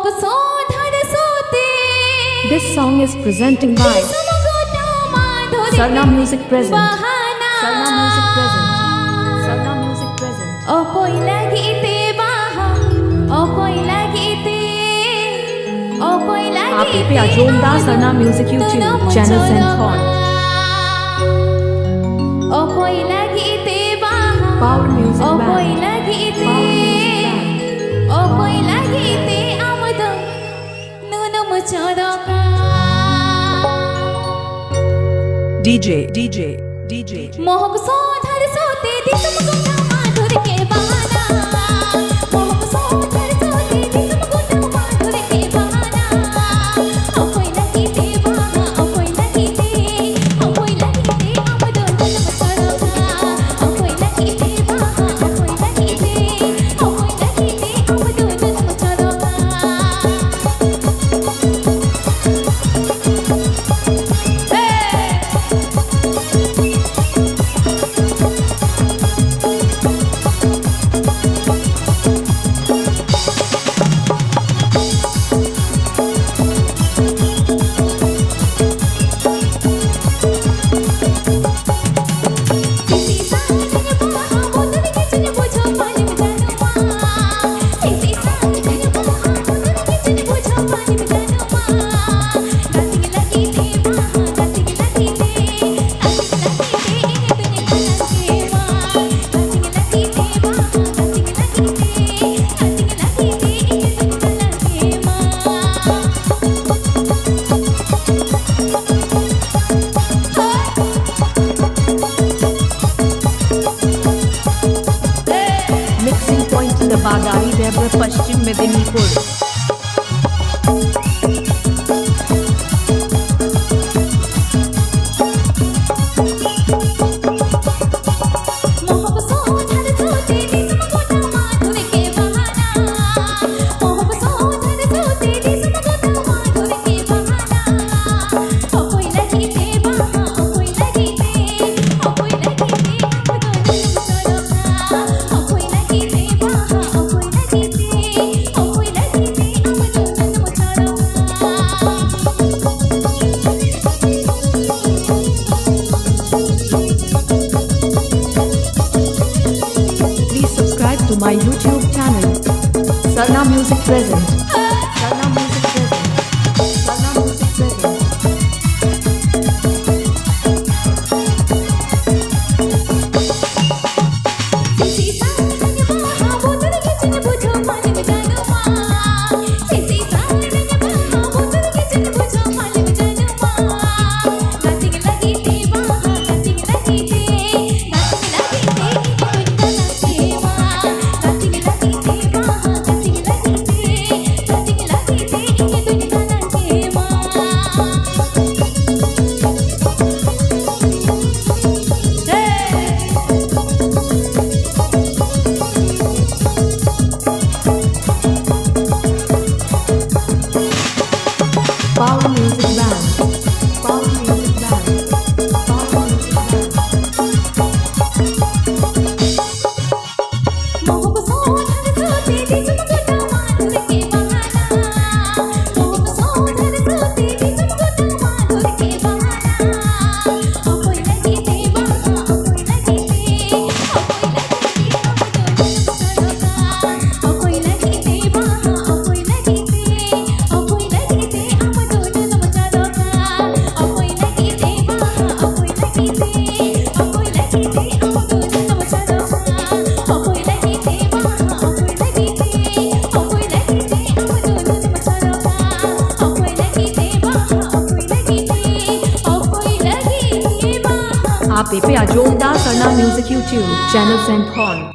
This song is presenting by Sarna Music Present. Sarna Music Present. Sarna Music Present. Aapeya जोरदार Sarna music YouTube channel send for power music DJ मोहक सोधर सोते दिसम गुना माधुर के बहाना मोहक सोधर सोते दिसम गुना माधुर के बहाना ओ कोई लगी ते वहां ओ कोई लगी ते अब दो जन्म छोड़ोगा ओ कोई लगी ते वहां ओ कोई लगी ते अब दो जन्म छोड़ोगा Vill-Dabadari Paschim Medinipur to my YouTube channel, Sarna Music Present. Sarna Music Present. Sarna Music Present. Power Music Band. Power Music Band. Power Music Band. मोहक सोधर सोते दिसम गुना माधुर के बहाना मोहक सोधर सोते दिसम गुना माधुर के बहाना ओ कोई लगी ते वहां ओ कोई लगी ते अब दो जन्म छोड़ोगा ओ कोई लगी ते वहां ओ कोई लगी ते अब दो जन्म छोड़ोगा ओ कोई लगी ते वहां ओ कोई लगी ते अब दो जन्म छोड़ोगा ओ कोई लगी ते वहां ओ कोई लगी ते अब दो जन्म छोड़ोगा ओ कोई लगी ते वहां ओ कोई लगी ते Aapeya जोरदार Sarna music YouTube channel send for